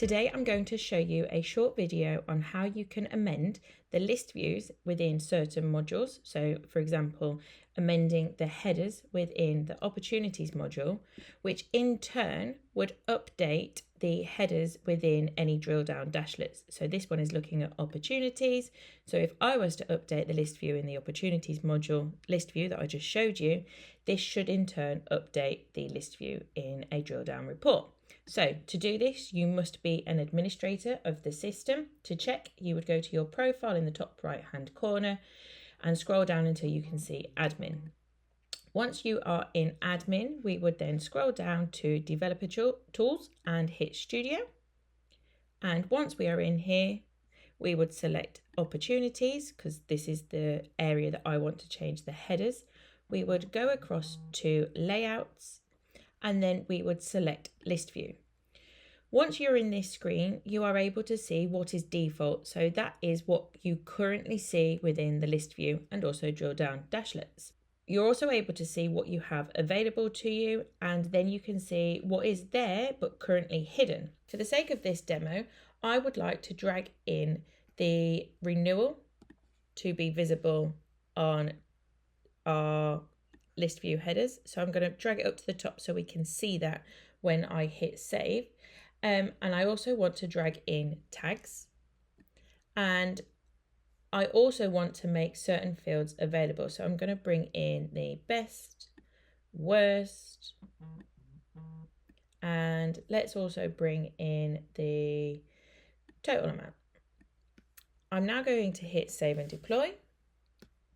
Today I'm going to show you a short video on how you can amend the list views within certain modules. So for example, amending the headers within the opportunities module, which in turn would update the headers within any drill down dashlets. So this one is looking at opportunities. So if I was to update the list view in the opportunities module list view that I just showed you, this should in turn update the list view in a drill down report. So to do this, you must be an administrator of the system. To check, you would go to your profile in the top right hand corner and scroll down until you can see admin. Once you are in admin, we would then scroll down to developer tools and hit studio. And once we are in here, we would select opportunities because this is the area that I want to change the headers. We would go across to layouts and then we would select list view. Once you're in this screen, you are able to see what is default. So that is what you currently see within the list view and also drill down dashlets. You're also able to see what you have available to you, and then you can see what is there but currently hidden. For the sake of this demo, I would like to drag in the renewal to be visible on our list view headers. So I'm going to drag it up to the top so we can see that when I hit save. And I also want to drag in tags, and I also want to make certain fields available. So I'm going to bring in the best, worst, and let's also bring in the total amount. I'm now going to hit save and deploy.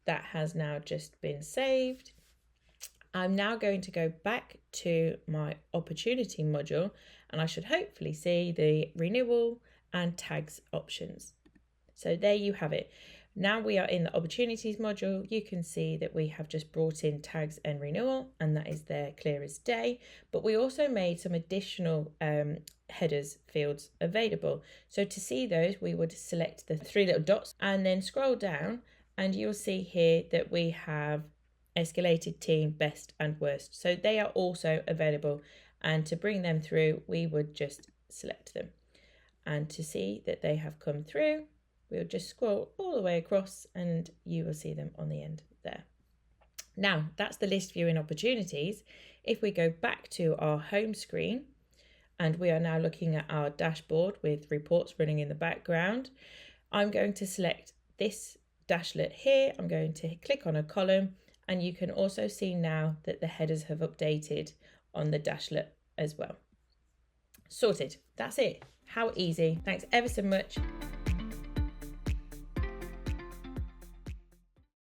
That has now just been saved. I'm now going to go back to my opportunity module and I should hopefully see the renewal and tags options. So there you have it. Now we are in the opportunities module. You can see that we have just brought in tags and renewal, and that is there clear as day. But we also made some additional headers fields available. So to see those, we would select the three little dots and then scroll down, and you'll see here that we have escalated, team, best and worst. So they are also available, and to bring them through, we would just select them. And to see that they have come through, we'll just scroll all the way across and you will see them on the end there. Now, that's the list view in opportunities. If we go back to our home screen, and we are now looking at our dashboard with reports running in the background, I'm going to select this dashlet here. I'm going to click on a column, and you can also see now that the headers have updated on the dashlet as well. Sorted. That's it. How easy. Thanks ever so much.